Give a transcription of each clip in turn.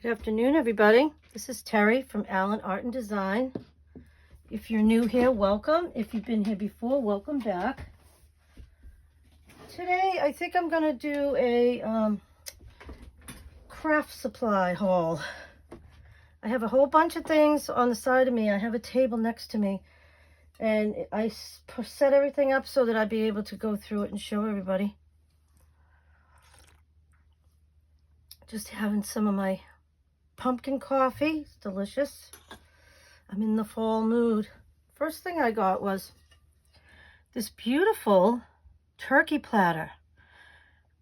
Good afternoon, everybody. This is Terry from Allen Art and Design. If you're new here, welcome. If you've been here before, welcome back. Today, I think I'm going to do a craft supply haul. I have a whole bunch of things on the side of me. I have a table next to me, and I set everything up so that I'd be able to go through it and show everybody. Just having some of my pumpkin coffee. It's delicious. I'm in the fall mood. First thing I got was this beautiful turkey platter.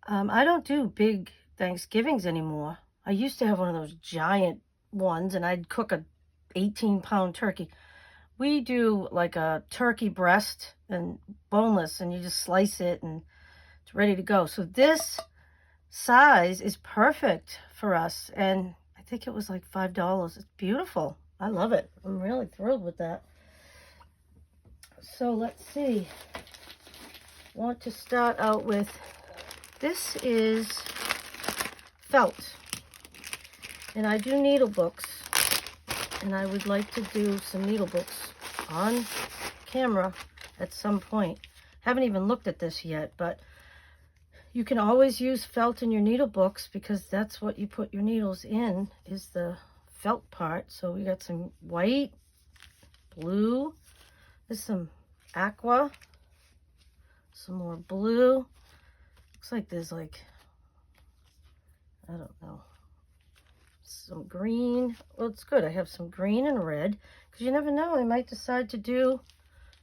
I don't do big Thanksgivings anymore. I used to have one of those giant ones, and I'd cook a 18-pound turkey. We do like a turkey breast and boneless, and you just slice it and it's ready to go. So this size is perfect for us, and I think it was like $5. It's beautiful. I love it. I'm really thrilled with that. So let's see. Want to start out with, this is felt. And I do needle books. And I would like to do some needle books on camera at some point. Haven't even looked at this yet, but you can always use felt in your needle books because that's what you put your needles in, is the felt part. So we got some white, blue, there's some aqua, some more blue. Looks like there's like, I don't know, some green. Well, it's good. I have some green and red because you never know. I might decide to do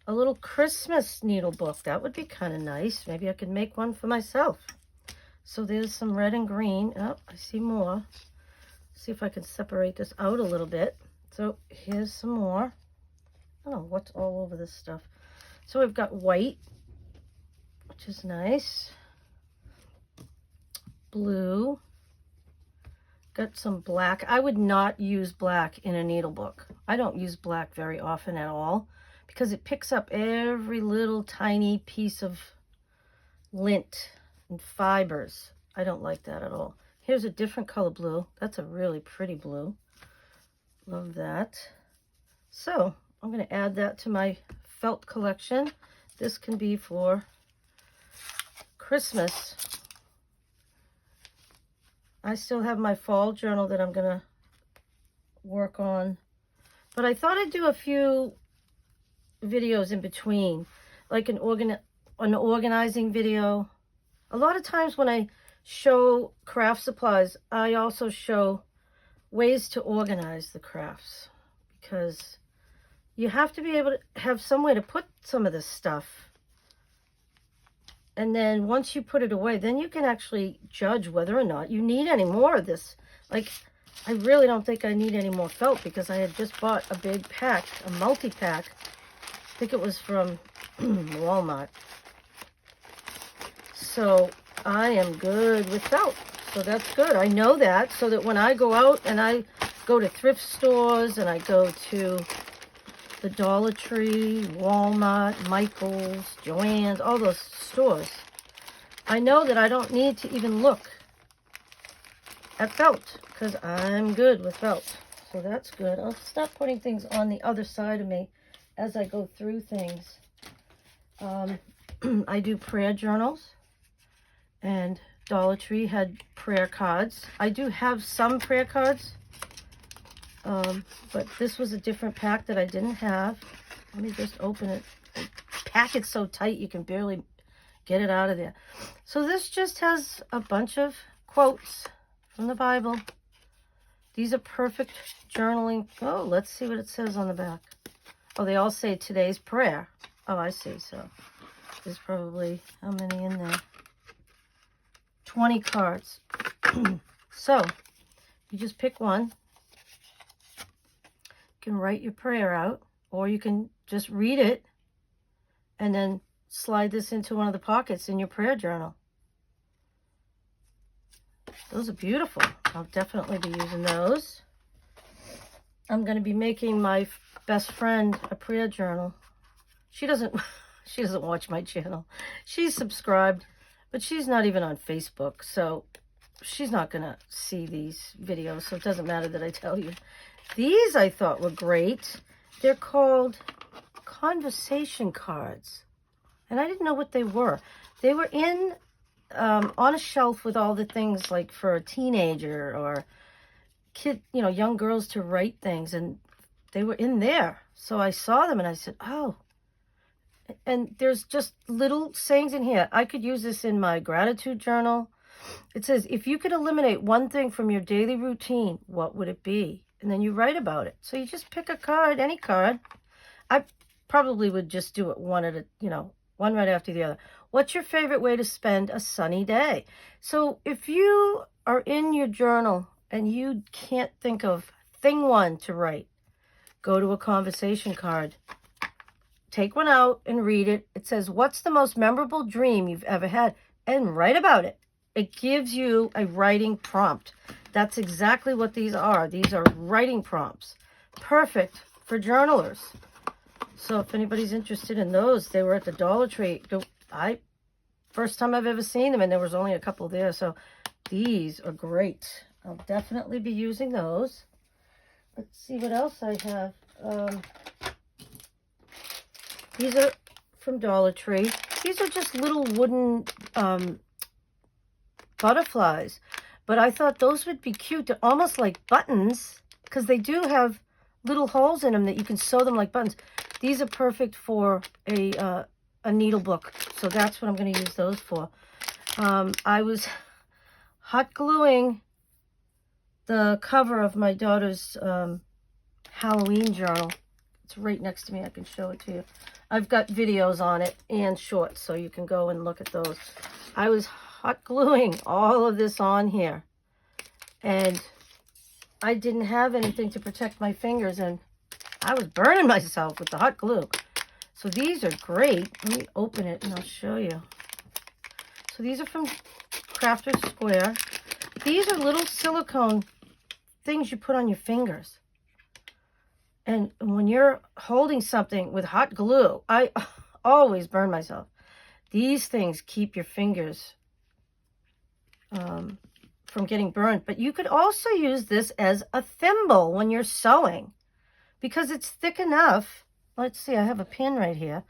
a little Christmas needle book. That would be kind of nice. Maybe I could make one for myself. So there's some red and green. Oh, I see more. See if I can separate this out a little bit. So here's some more. I don't know what's all over this stuff. So we've got white, which is nice. Blue. Got some black. I would not use black in a needle book. I don't use black very often at all, because it picks up every little tiny piece of lint and fibers. I don't like that at all. Here's a different color blue. That's a really pretty blue. Love that. So I'm going to add that to my felt collection. This can be for Christmas. I still have my fall journal that I'm going to work on, but I thought I'd do a few videos in between, like an organizing video. A lot of times when I show craft supplies, I also show ways to organize the crafts, because you have to be able to have somewhere to put some of this stuff. And then once you put it away, then you can actually judge whether or not you need any more of this. Like, I really don't think I need any more felt, because I had just bought a big pack, a multi-pack. I think it was from Walmart. So I am good with felt. So that's good. I know that, so that when I go out and I go to thrift stores and I go to the Dollar Tree, Walmart, Michael's, Joann's, all those stores, I know that I don't need to even look at felt, because I'm good with felt. So that's good. I'll stop putting things on the other side of me as I go through things. I do prayer journals, and Dollar Tree had prayer cards. I do have some prayer cards, but this was a different pack that I didn't have. Let me just open it. The packet's so tight you can barely get it out of there. So this just has a bunch of quotes from the Bible. These are perfect journaling. Oh, let's see what it says on the back. Oh, they all say today's prayer. Oh, I see. So there's probably, how many in there? 20 cards. So you just pick one. You can write your prayer out, or you can just read it and then slide this into one of the pockets in your prayer journal. Those are beautiful. I'll definitely be using those. I'm going to be making my best friend a prayer journal. She doesn't watch my channel. She's subscribed, but she's not even on Facebook. So she's not going to see these videos, so it doesn't matter that I tell you. These I thought were great. They're called conversation cards. And I didn't know what they were. They were in on a shelf with all the things like for a teenager or kid, you know, young girls to write things, and they were in there. So I saw them and I said, oh. And there's just little sayings in here. I could use this in my gratitude journal. It says, if you could eliminate one thing from your daily routine, what would it be? And then you write about it. So you just pick a card, any card. I probably would just do it one at a, you know, one right after the other. What's your favorite way to spend a sunny day? So if you are in your journal and you can't think of thing one to write, go to a conversation card. Take one out and read it. It says, what's the most memorable dream you've ever had? And write about it. It gives you a writing prompt. That's exactly what these are. These are writing prompts. Perfect for journalers. So if anybody's interested in those, they were at the Dollar Tree. First time I've ever seen them, and there was only a couple there. So these are great. I'll definitely be using those. Let's see what else I have. These are from Dollar Tree. These are just little wooden butterflies. But I thought those would be cute. They're almost like buttons because they do have little holes in them that you can sew them like buttons. These are perfect for a needle book. So that's what I'm going to use those for. I was hot gluing the cover of my daughter's Halloween journal. It's right next to me. I can show it to you. I've got videos on it and shorts, so you can go and look at those. I was hot gluing all of this on here, and I didn't have anything to protect my fingers, and I was burning myself with the hot glue. So these are great. Let me open it and I'll show you. So these are from Crafter Square. These are little silicone things you put on your fingers. And when you're holding something with hot glue, I always burn myself. These things keep your fingers from getting burned. But you could also use this as a thimble when you're sewing because it's thick enough. Let's see, I have a pin right here.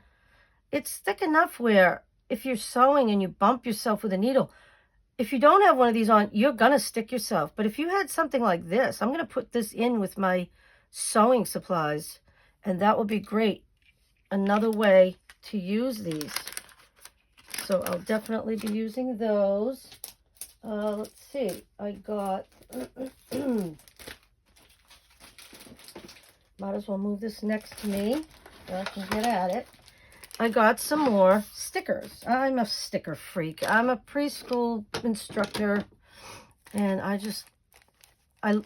It's thick enough where if you're sewing and you bump yourself with a needle, if you don't have one of these on, you're going to stick yourself. But if you had something like this, I'm going to put this in with my sewing supplies, and that will be great. Another way to use these. So I'll definitely be using those. Let's see. I got... Might as well move this next to me so I can get at it. I got some more stickers. I'm a sticker freak. I'm a preschool instructor, and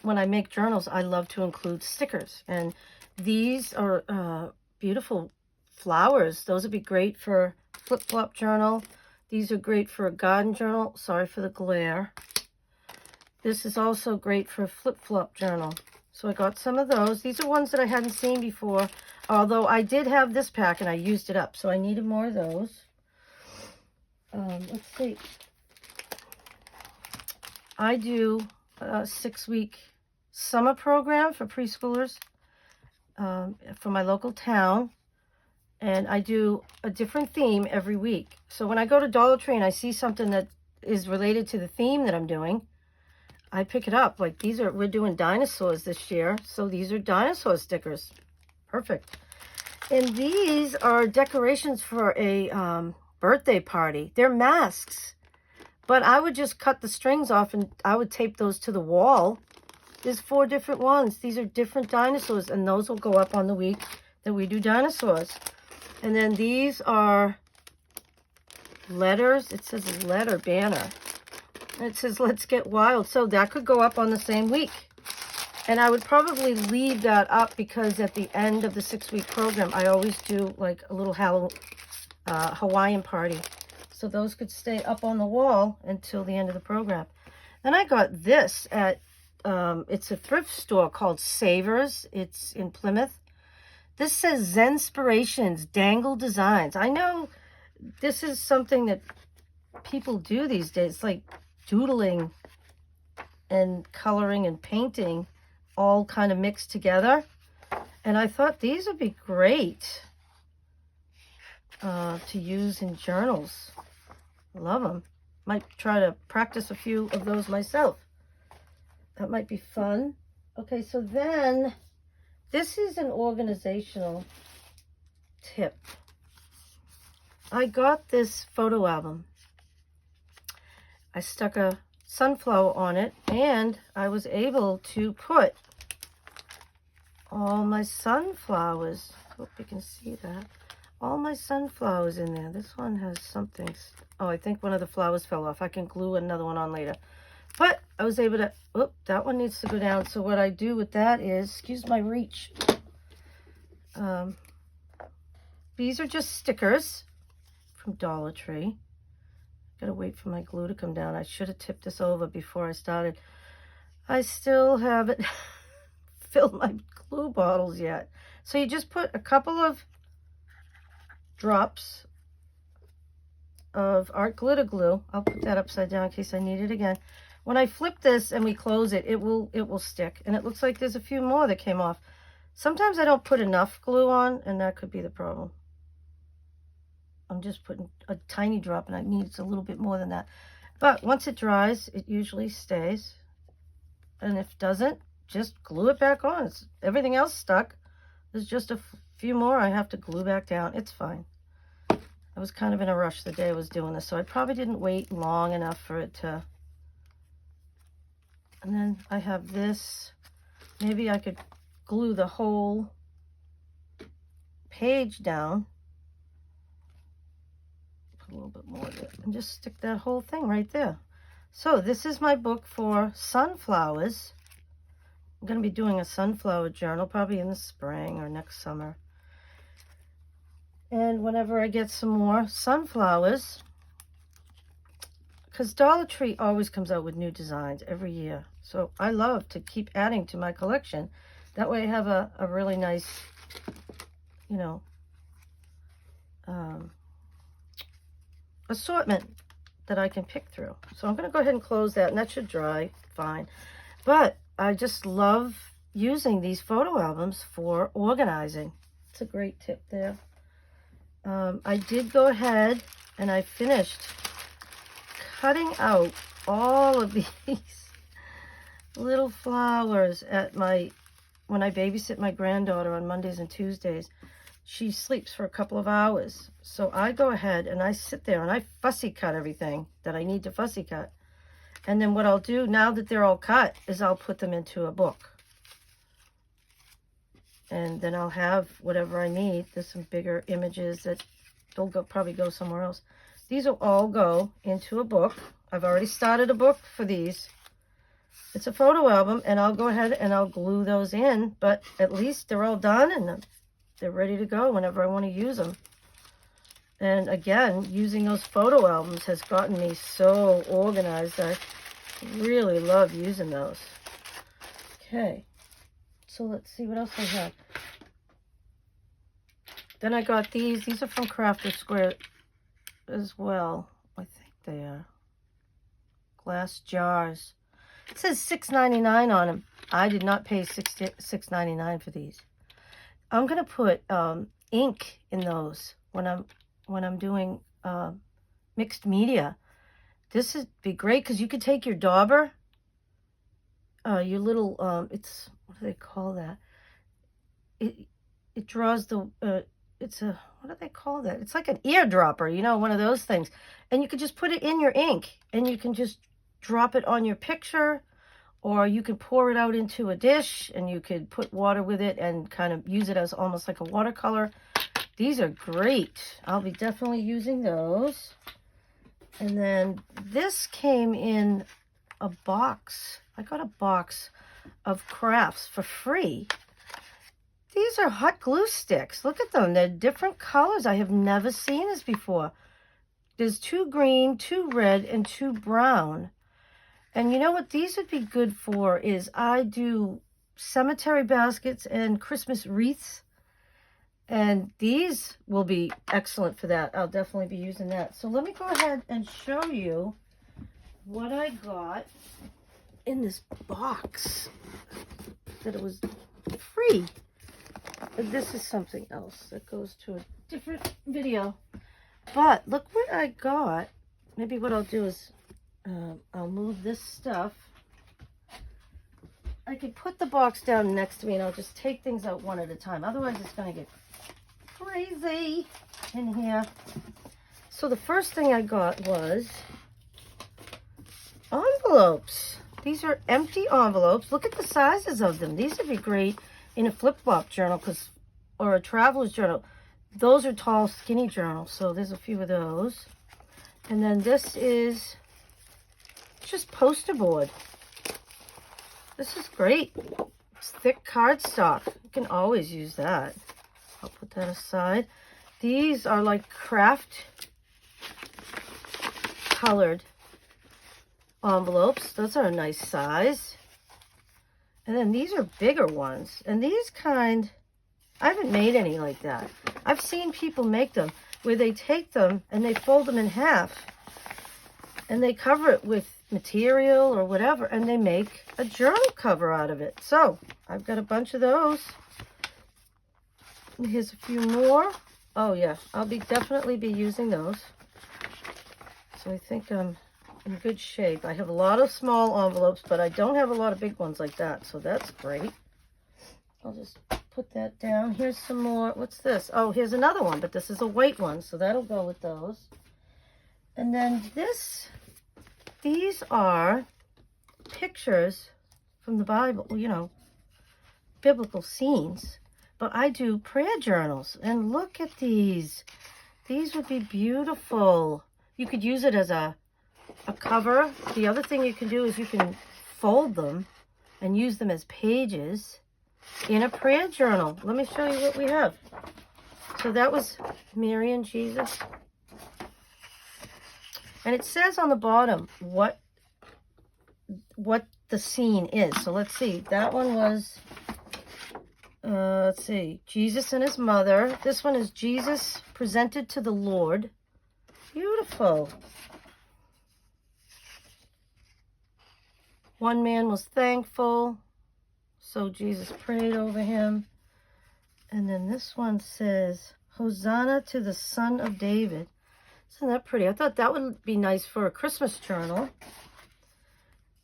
when I make journals, I love to include stickers. And these are beautiful flowers. Those would be great for flip-flop journal. These are great for a garden journal. Sorry for the glare. This is also great for a flip-flop journal. So I got some of those. These are ones that I hadn't seen before, although I did have this pack and I used it up, so I needed more of those. Let's see. I do a 6-week summer program for preschoolers for my local town, and I do a different theme every week. So when I go to Dollar Tree and I see something that is related to the theme that I'm doing, I pick it up. Like we're doing dinosaurs this year, so these are dinosaur stickers. Perfect. And these are decorations for a birthday party. They're masks, but I would just cut the strings off and I would tape those to the wall. There's 4 different ones. These are different dinosaurs, and those will go up on the week that we do dinosaurs. And then these are letters. It says letter banner. It says, let's get wild. So that could go up on the same week. And I would probably leave that up because at the end of the 6-week program, I always do like a little Hawaiian party. So those could stay up on the wall until the end of the program. Then I got this at, it's a thrift store called Savers. It's in Plymouth. This says Zenspirations, Dangle Designs. I know this is something that people do these days, like doodling and coloring and painting all kind of mixed together. And I thought these would be great to use in journals. Love them. Might try to practice a few of those myself. That might be fun. Okay, so then this is an organizational tip. I got this photo album. I stuck a sunflower on it, and I was able to put all my sunflowers. Hope you can see that. All my sunflowers in there. This one has something. Oh, I think one of the flowers fell off. I can glue another one on later. But I was able to, oh, that one needs to go down. So what I do with that is, excuse my reach. These are just stickers from Dollar Tree. Gotta wait for my glue to come down. I should have tipped this over before I started. I still haven't filled my glue bottles yet. So you just put a couple of drops of art glitter glue. I'll put that upside down in case I need it again. When I flip this and we close it, it will stick. And it looks like there's a few more that came off. Sometimes I don't put enough glue on, and that could be the problem. I'm just putting a tiny drop, and I need a little bit more than that. But once it dries, it usually stays. And if it doesn't, just glue it back on. Everything else stuck. There's just a few more I have to glue back down. It's fine. I was kind of in a rush the day I was doing this, so I probably didn't wait long enough for it to... And then I have this. Maybe I could glue the whole page down. Put a little bit more of it and just stick that whole thing right there. So this is my book for sunflowers. I'm going to be doing a sunflower journal probably in the spring or next summer. And whenever I get some more sunflowers, because Dollar Tree always comes out with new designs every year. So I love to keep adding to my collection. That way I have a really nice, you know, assortment that I can pick through. So I'm going to go ahead and close that, and that should dry fine. But I just love using these photo albums for organizing. It's a great tip there. I did go ahead and I finished cutting out all of these little flowers at when I babysit my granddaughter on Mondays and Tuesdays. She sleeps for a couple of hours. So I go ahead and I sit there and I fussy cut everything that I need to fussy cut. And then what I'll do now that they're all cut is I'll put them into a book. And then I'll have whatever I need. There's some bigger images that they'll probably go somewhere else. These will all go into a book. I've already started a book for these. It's a photo album, and I'll go ahead and I'll glue those in, but at least they're all done and they're ready to go whenever I want to use them. And again, using those photo albums has gotten me so organized. I really love using those. Okay, so let's see what else I have. Then I got these. These are from Crafter Square as well. I think they are. Glass jars. It says $6.99 on them. I did not pay $6.99 for these. I'm gonna put ink in those when I'm doing mixed media. This would be great because you could take your dauber, your little it's, what do they call that? It draws the it's a, what do they call that? It's like an eardropper, you know, one of those things. And you could just put it in your ink and you can just drop it on your picture, or you could pour it out into a dish and you could put water with it and kind of use it as almost like a watercolor. These are great. I'll be definitely using those. And then this came in a box. I got a box of crafts for free. These are hot glue sticks. Look at them. They're different colors. I have never seen this before. There's 2 green, 2 red, and 2 brown. And you know what these would be good for is I do cemetery baskets and Christmas wreaths. And these will be excellent for that. I'll definitely be using that. So let me go ahead and show you what I got in this box that it was free. But this is something else that goes to a different video. But look what I got. Maybe what I'll do is I'll move this stuff. I could put the box down next to me and I'll just take things out one at a time. Otherwise it's going to get crazy in here. So the first thing I got was envelopes. These are empty envelopes. Look at the sizes of them. These would be great in a flip-flop journal or a traveler's journal. Those are tall, skinny journals. So there's a few of those. And then this is just poster board. This is great. It's thick cardstock. You can always use that. I'll put that aside. These are like craft colored envelopes. Those are a nice size. And then these are bigger ones. And these kind, I haven't made any like that. I've seen people make them where they take them and they fold them in half. And they cover it with material or whatever. And they make a journal cover out of it. So I've got a bunch of those. And here's a few more. Oh yeah, I'll definitely be using those. So I think I'm in good shape. I have a lot of small envelopes, but I don't have a lot of big ones like that. So that's great. I'll just put that down. Here's some more. What's this? Oh, here's another one, but this is a white one. So that'll go with those. And then these are pictures from the Bible, you know, biblical scenes. But I do prayer journals. And look at these. These would be beautiful. You could use it as a cover. The other thing you can do is you can fold them and use them as pages in a prayer journal. Let me show you what we have. So that was Mary and Jesus. And it says on the bottom what the scene is. So let's see. That one was, let's see, Jesus and his mother. This one is Jesus presented to the Lord. Beautiful. One man was thankful, so Jesus prayed over him. And then this one says, Hosanna to the Son of David. Isn't that pretty? I thought that would be nice for a Christmas journal.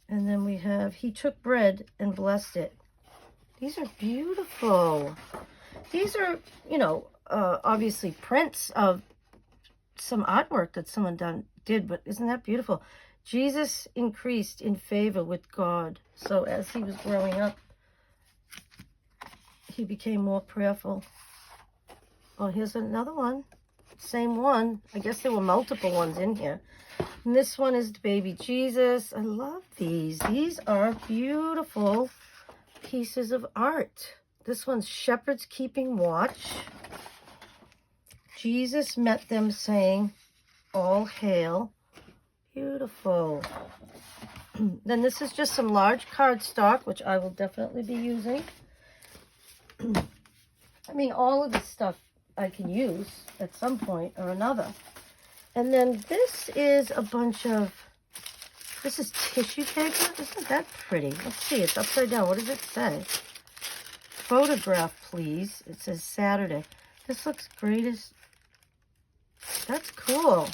And then we have, he took bread and blessed it. These are beautiful. These are, you know, obviously prints of some artwork that someone did, but isn't that beautiful? Jesus increased in favor with God. So as he was growing up, he became more prayerful. Oh, here's another one. Same one. I guess there were multiple ones in here. And this one is the baby Jesus. I love these. These are beautiful pieces of art. This one's shepherds keeping watch. Jesus met them saying, all hail. Beautiful. Then this is just some large cardstock, which I will definitely be using. I mean, all of this stuff I can use at some point or another. And then this is a bunch of, this is tissue paper. Isn't that pretty? Let's see, it's upside down. What does it say? Photograph, please. It says Saturday. This looks great. That's cool.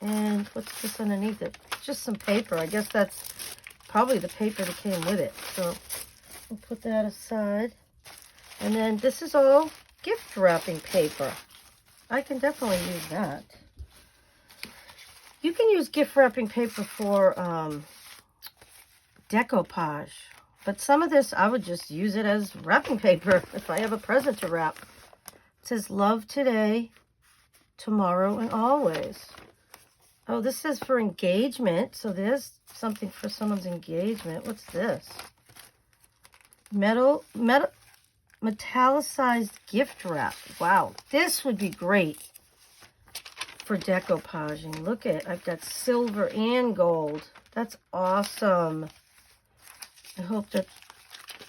And what's this underneath it? Just some paper. I guess that's probably the paper that came with it. So we'll put that aside. And then this is all gift wrapping paper. I can definitely use that. You can use gift wrapping paper for decoupage. But some of this, I would just use it as wrapping paper if I have a present to wrap. It says, love today, tomorrow, and always. Oh, this says for engagement. So there's something for someone's engagement. What's this? Metallicized gift wrap. Wow, this would be great for decoupaging. Look at, I've got silver and gold. That's awesome. I hope that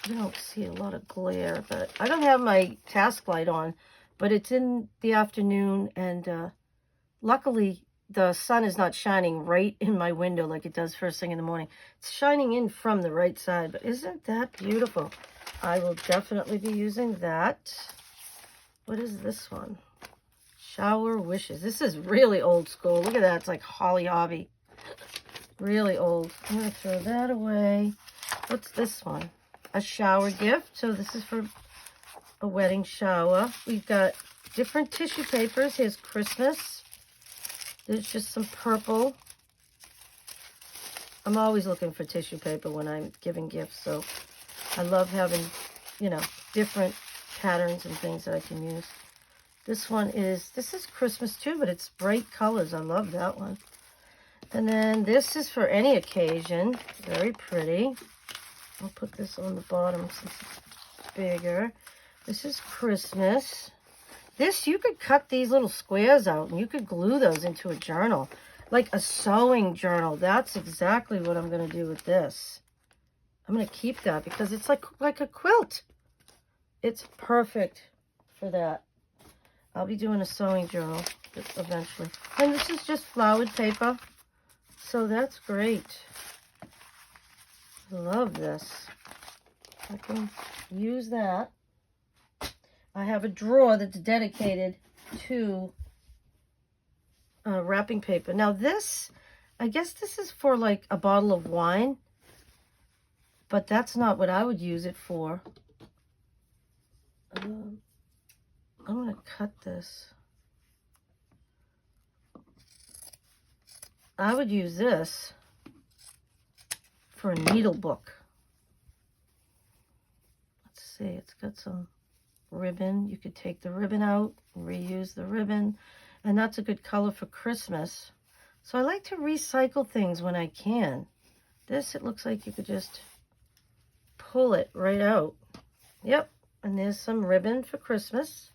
you don't see a lot of glare, but I don't have my task light on, but it's in the afternoon, and luckily the sun is not shining right in my window like it does first thing in the morning. It's shining in from the right side, but isn't that beautiful? I will definitely be using that. What is this one? Shower Wishes. This is really old school. Look at that. It's like Holly Hobby. Really old. I'm going to throw that away. What's this one? A shower gift. So this is for a wedding shower. We've got different tissue papers. Here's Christmas. There's just some purple. I'm always looking for tissue paper when I'm giving gifts. So I love having, you know, different patterns and things that I can use. This is Christmas too, but it's bright colors. I love that one. And then this is for any occasion. Very pretty. I'll put this on the bottom since it's bigger. This is Christmas. This, you could cut these little squares out and you could glue those into a journal. Like a sewing journal. That's exactly what I'm going to do with this. I'm going to keep that because it's like a quilt. It's perfect for that. I'll be doing a sewing journal eventually. And this is just flowered paper. So that's great. I love this. I can use that. I have a drawer that's dedicated to wrapping paper. Now this, I guess this is for like a bottle of wine. But that's not what I would use it for. I'm going to cut this. I would use this for a needle book. Let's see, it's got some ribbon. You could take the ribbon out and reuse the ribbon. And that's a good color for Christmas. So I like to recycle things when I can. This, it looks like you could just pull it right out. Yep, and there's some ribbon for Christmas.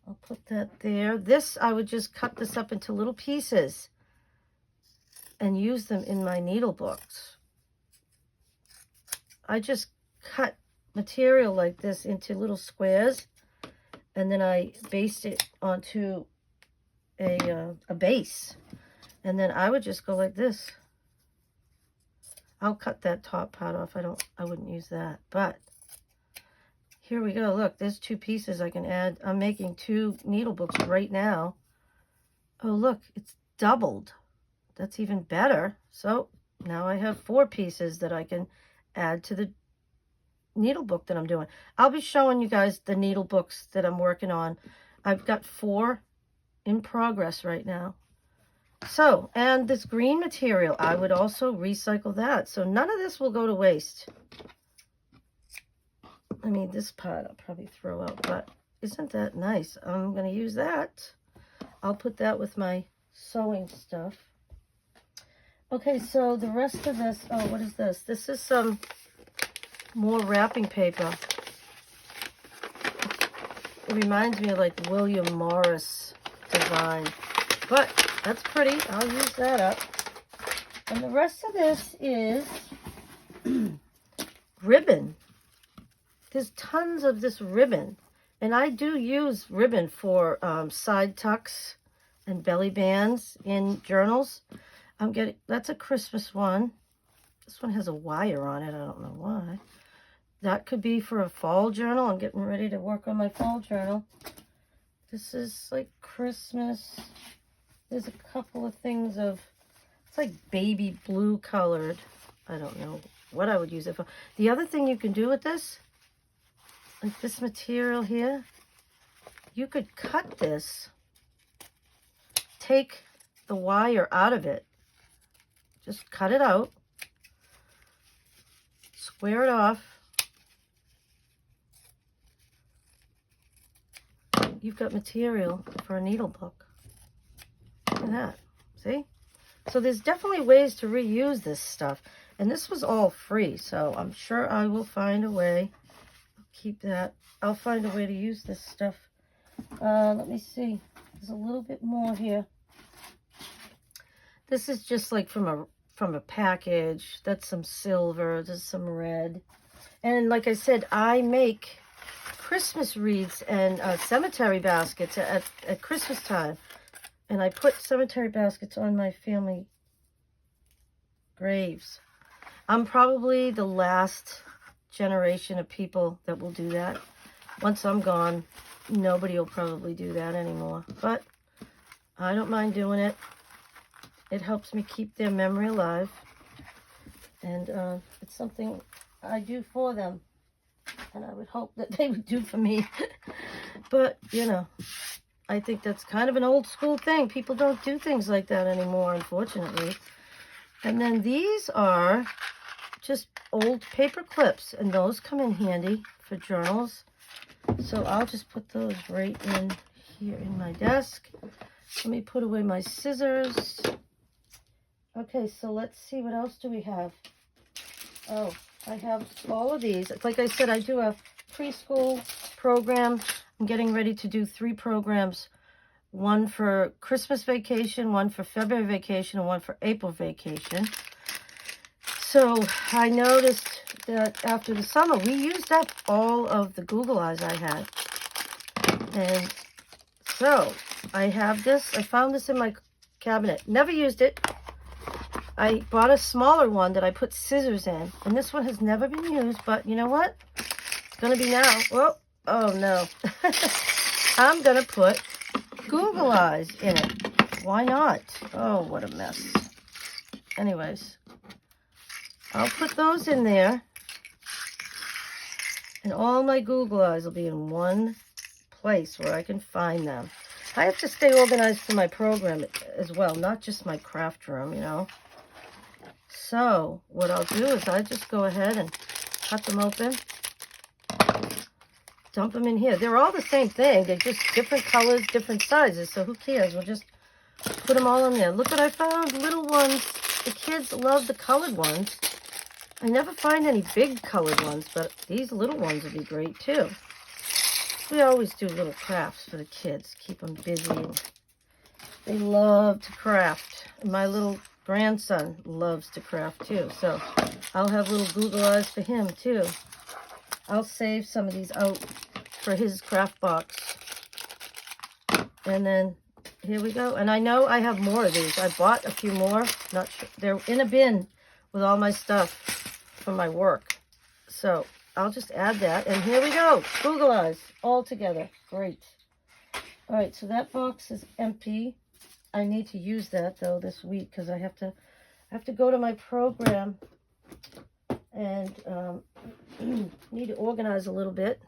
I'll put that there. This, I would just cut this up into little pieces and use them in my needle books. I just cut material like this into little squares, and then I baste it onto a base. And then I would just go like this. I'll cut that top part off. I wouldn't use that. But here we go. Look, there's two pieces I can add. I'm making 2 needle books right now. Oh, look, it's doubled. That's even better. So now I have 4 pieces that I can add to the needle book that I'm doing. I'll be showing you guys the needle books that I'm working on. I've got 4 in progress right now. So, and this green material, I would also recycle that. So none of this will go to waste. I mean, this part I'll probably throw out, but isn't that nice? I'm going to use that. I'll put that with my sewing stuff. Okay, so the rest of this, oh, what is this? This is some more wrapping paper. It reminds me of like William Morris design, but that's pretty. I'll use that up. And the rest of this is ribbon. There's tons of this ribbon. And I do use ribbon for side tucks and belly bands in journals. That's a Christmas one. This one has a wire on it. I don't know why. That could be for a fall journal. I'm getting ready to work on my fall journal. This is like Christmas. There's a couple of things of, it's like baby blue colored. I don't know what I would use it for. The other thing you can do with this, like this material here, you could cut this, take the wire out of it, just cut it out, square it off. You've got material for a needle book. Look at that. See? So there's definitely ways to reuse this stuff. And this was all free, so I'm sure I will find a way. I'll keep that. I'll find a way to use this stuff. Let me see. There's a little bit more here. This is just like from a package. That's some silver. There's some red. And like I said, I make Christmas wreaths and cemetery baskets at Christmas time. And I put cemetery baskets on my family graves. I'm probably the last generation of people that will do that. Once I'm gone, nobody will probably do that anymore. But I don't mind doing it. It helps me keep their memory alive. And it's something I do for them. And I would hope that they would do for me. But, you know, I think that's kind of an old school thing. People don't do things like that anymore, unfortunately. And then these are just old paper clips. And those come in handy for journals. So I'll just put those right in here in my desk. Let me put away my scissors. Okay, so let's see, what else do we have? Oh, I have all of these. Like I said, I do a preschool program. I'm getting ready to do 3 programs. One for Christmas vacation, one for February vacation, and one for April vacation. So I noticed that after the summer, we used up all of the Google Eyes I had. And so I have this. I found this in my cabinet. Never used it. I bought a smaller one that I put scissors in. And this one has never been used. But you know what? It's going to be now. Whoa. Oh, no. I'm going to put Google Eyes in it. Why not? Oh, what a mess. Anyways, I'll put those in there. And all my Google Eyes will be in one place where I can find them. I have to stay organized for my program as well, not just my craft room, you know. So what I'll do is I just go ahead and cut them open, dump them in here. They're all the same thing. They're just different colors, different sizes. So who cares? We'll just put them all in there. Look what I found. Little ones. The kids love the colored ones. I never find any big colored ones, but these little ones would be great too. We always do little crafts for the kids. Keep them busy. They love to craft. My little grandson loves to craft too. So I'll have little Google Eyes for him too. I'll save some of these out for his craft box. And then here we go. And I know I have more of these. I bought a few more. Not sure. They're in a bin with all my stuff from my work. So I'll just add that. And here we go. Google Eyes all together. Great. All right. So that box is empty. I need to use that though this week because I have to go to my program and need to organize a little bit.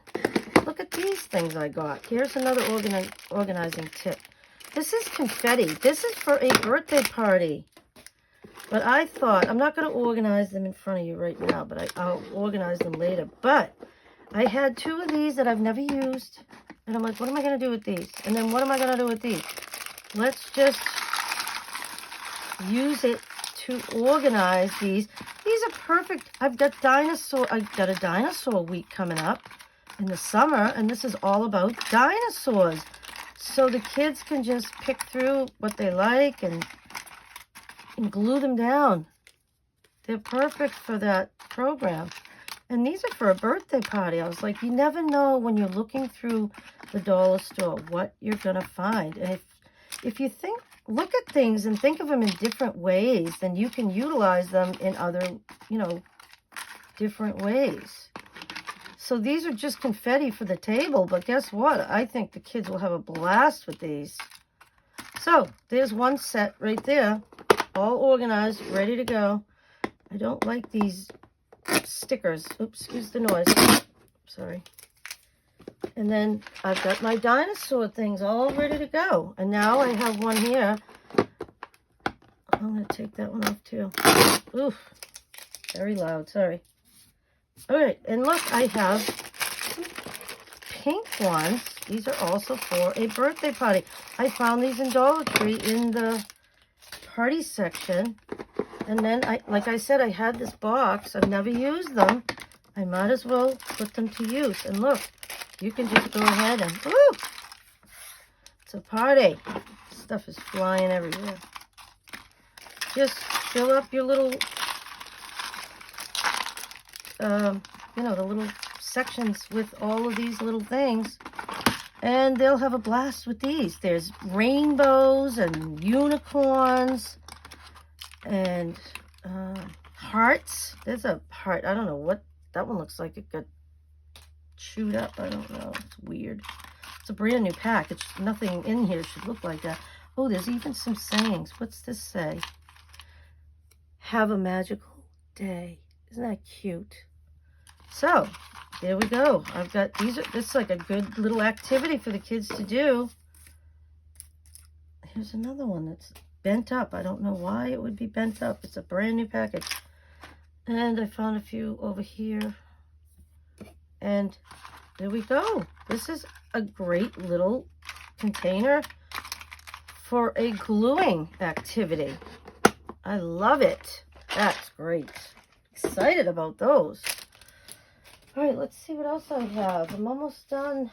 Look at these things I got. Here's another organizing tip. This is confetti. This is for a birthday party. But I thought, I'm not going to organize them in front of you right now, but I'll organize them later. But I had 2 of these that I've never used. And I'm like, what am I going to do with these? And then what am I going to do with these? Let's just use it to organize these. These are perfect. I've got a dinosaur week coming up in the summer, and this is all about dinosaurs. So the kids can just pick through what they like and glue them down. They're perfect for that program. And these are for a birthday party. I was like, you never know when you're looking through the dollar store what you're going to find. And if you look at things and think of them in different ways, then you can utilize them in other, different ways. So these are just confetti for the table, but guess what? I think the kids will have a blast with these. So there's one set right there, all organized, ready to go. I don't like these stickers. Oops, excuse the noise. Sorry. And then I've got my dinosaur things all ready to go. And now I have one here. I'm going to take that one off too. Oof, very loud, sorry. All right, and look, I have pink ones. These are also for a birthday party. I found these in Dollar Tree in the party section. And then, like I said, I had this box. I've never used them. I might as well put them to use. And look, you can just go ahead and, woo! It's a party. Stuff is flying everywhere. Just fill up your little, the little sections with all of these little things. And they'll have a blast with these. There's rainbows and unicorns and hearts. There's a heart. I don't know what that one looks like. It got chewed up. I don't know. It's weird. It's a brand new pack. It's nothing in here should look like that. Oh, there's even some sayings. What's this say? Have a magical day. Isn't that cute? So, there we go. I've got these. This is like a good little activity for the kids to do. Here's another one that's bent up. I don't know why it would be bent up. It's a brand new package. And I found a few over here. And there we go. This is a great little container for a gluing activity. I love it. That's great. Excited about those. All right, let's see what else I have. I'm almost done.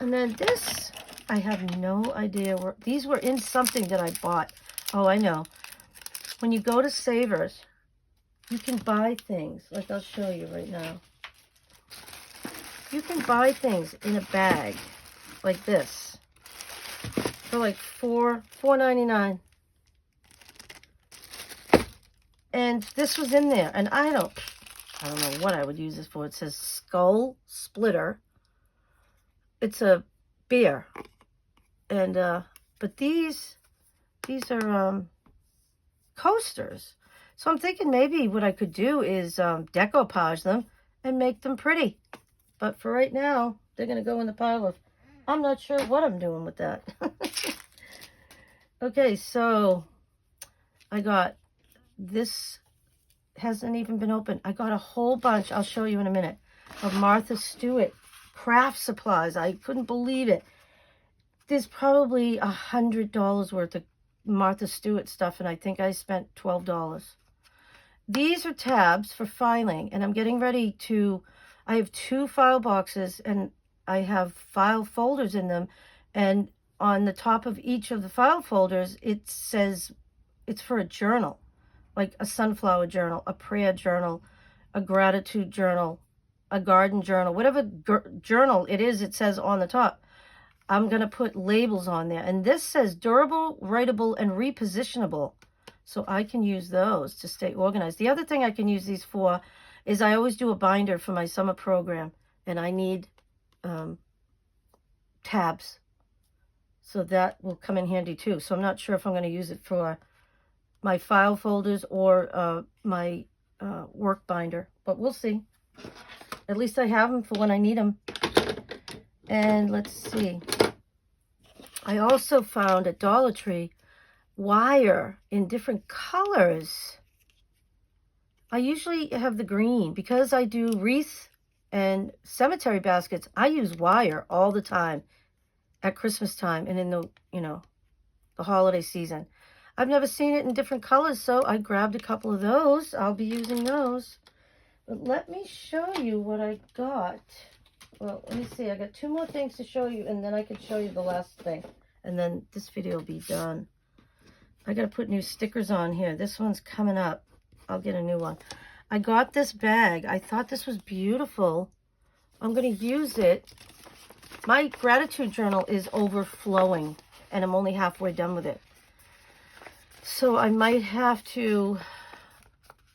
And then this, I have no idea where. These were in something that I bought. Oh, I know. When you go to Savers, you can buy things. Like I'll show you right now. You can buy things in a bag like this for like $4.99. And this was in there, and I don't know what I would use this for. It says Skull Splitter. It's a beer, and but these are coasters. So I'm thinking maybe what I could do is decoupage them and make them pretty. But for right now, they're gonna go in the pile of. I'm not sure what I'm doing with that. Okay, so I got. This hasn't even been opened. I got a whole bunch, I'll show you in a minute, of Martha Stewart craft supplies. I couldn't believe it. There's probably $100 worth of Martha Stewart stuff, and I think I spent $12. These are tabs for filing, and I'm getting ready to, I have 2 file boxes, and I have file folders in them, and on the top of each of the file folders, it says it's for a journal. Like a sunflower journal, a prayer journal, a gratitude journal, a garden journal, whatever journal it is, it says on the top. I'm going to put labels on there. And this says durable, writable, and repositionable. So I can use those to stay organized. The other thing I can use these for is I always do a binder for my summer program. And I need tabs. So that will come in handy too. So I'm not sure if I'm going to use it for my file folders or my work binder, but we'll see. At least I have them for when I need them. And let's see. I also found at Dollar Tree wire in different colors. I usually have the green because I do wreath and cemetery baskets. I use wire all the time at Christmas time and in the, the holiday season. I've never seen it in different colors, so I grabbed a couple of those. I'll be using those. But let me show you what I got. Well, let me see. I got 2 more things to show you, and then I can show you the last thing. And then this video will be done. I got to put new stickers on here. This one's coming up. I'll get a new one. I got this bag. I thought this was beautiful. I'm going to use it. My gratitude journal is overflowing, and I'm only halfway done with it. So I might have to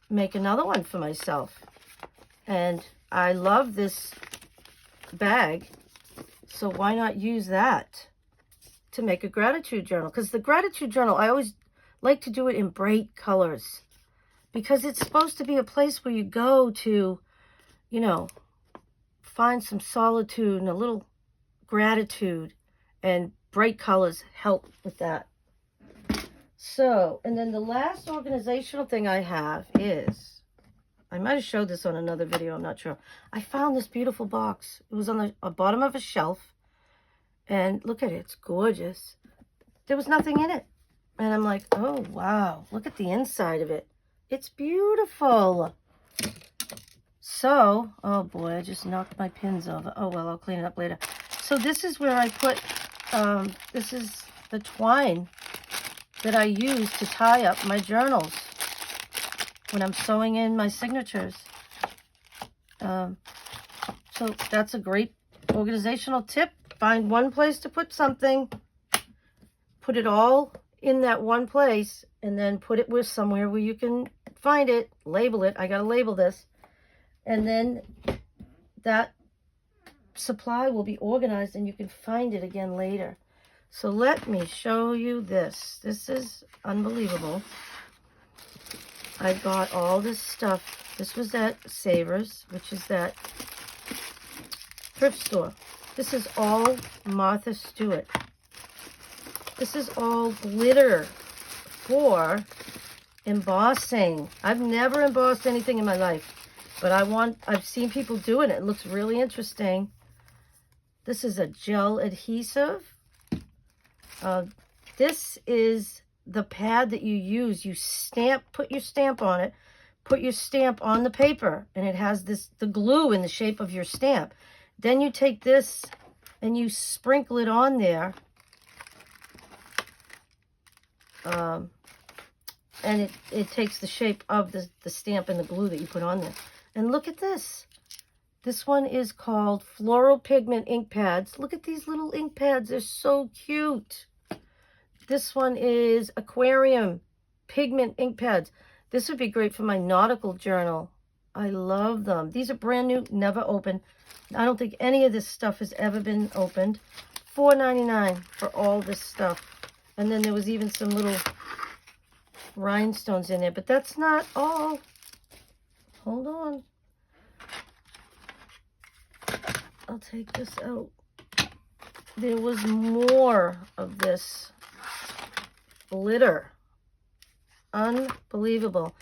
make another one for myself. And I love this bag, so why not use that to make a gratitude journal? Because the gratitude journal, I always like to do it in bright colors. Because it's supposed to be a place where you go to, find some solitude and a little gratitude. And bright colors help with that. So, and then the last organizational thing I have is, I might have showed this on another video, I'm not sure. I found this beautiful box. It was on the bottom of a shelf. And look at it, it's gorgeous. There was nothing in it. And I'm like, oh, wow, look at the inside of it. It's beautiful. So, oh boy, I just knocked my pins over. Oh, well, I'll clean it up later. So this is where I put, this is the twine that I use to tie up my journals when I'm sewing in my signatures. So that's a great organizational tip. Find one place to put something. Put it all in that one place. And then put it with somewhere where you can find it. Label it. I got to label this. And then that supply will be organized and you can find it again later. So let me show you this. This is unbelievable. I got all this stuff. This was at Savers, which is that thrift store. This is all Martha Stewart. This is all glitter for embossing. I've never embossed anything in my life, but I've seen people do it. It looks really interesting. This is a gel adhesive. This is the pad that you use. You stamp, put your stamp on it, put your stamp on the paper, and it has the glue in the shape of your stamp. Then you take this and you sprinkle it on there. And it takes the shape of the stamp and the glue that you put on there. And look at this. This one is called Floral Pigment Ink Pads. Look at these little ink pads. They're so cute. This one is Aquarium Pigment Ink Pads. This would be great for my nautical journal. I love them. These are brand new, never opened. I don't think any of this stuff has ever been opened. $4.99 for all this stuff. And then there was even some little rhinestones in there. But that's not all. Hold on. I'll take this out. There was more of this glitter. Unbelievable.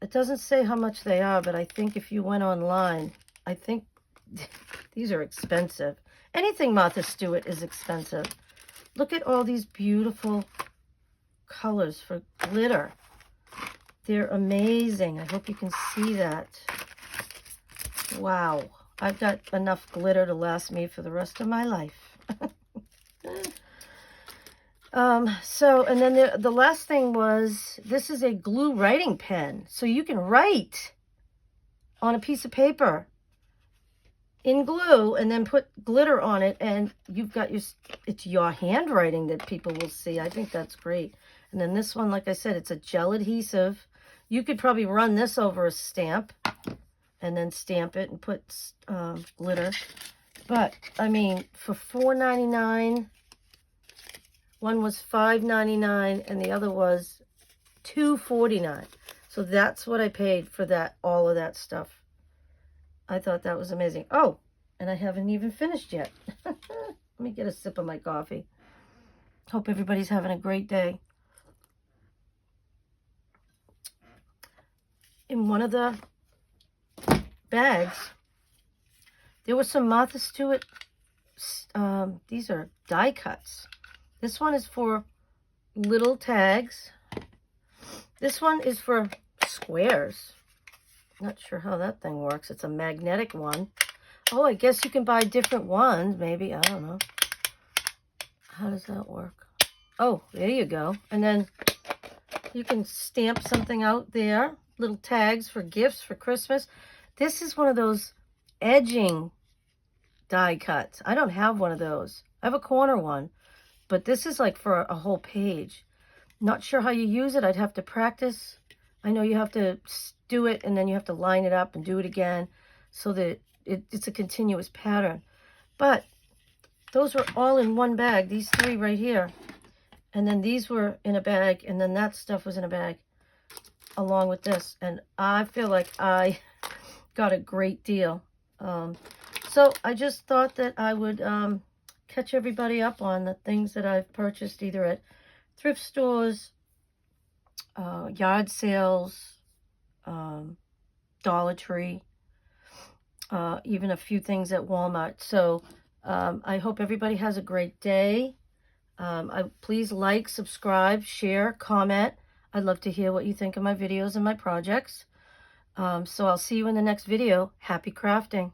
It doesn't say how much they are, but I think if you went online, I think these are expensive. Anything Martha Stewart is expensive. Look at all these beautiful colors for glitter. They're amazing. I hope you can see that. Wow. I've got enough glitter to last me for the rest of my life. And then the last thing was, this is a glue writing pen. So you can write on a piece of paper in glue and then put glitter on it, and you've got it's your handwriting that people will see. I think that's great. And then this one, like I said, it's a gel adhesive. You could probably run this over a stamp and then stamp it and put glitter. But, I mean, for $4.99, one was $5.99 and the other was $2.49. So that's what I paid for that, all of that stuff. I thought that was amazing. Oh, and I haven't even finished yet. Let me get a sip of my coffee. Hope everybody's having a great day. In one of the bags, there was some Martha Stewart, these are die cuts. This one is for little tags. This one is for squares. Not sure how that thing works. It's a magnetic one. Oh, I guess you can buy different ones, maybe. I don't know. How does that work? Oh, there you go. And then you can stamp something out there. Little tags for gifts for Christmas. This is one of those edging die cuts. I don't have one of those. I have a corner one. But this is like for a whole page. Not sure how you use it. I'd have to practice. I know you have to do it and then you have to line it up and do it again so that it's a continuous pattern. But those were all in one bag. These three right here. And then these were in a bag. And then that stuff was in a bag along with this. And I feel like I got a great deal. So I just thought that I would catch everybody up on the things that I've purchased either at thrift stores, yard sales, Dollar Tree, even a few things at Walmart. So I hope everybody has a great day. Please like, subscribe, share, comment. I'd love to hear what you think of my videos and my projects. So I'll see you in the next video. Happy crafting.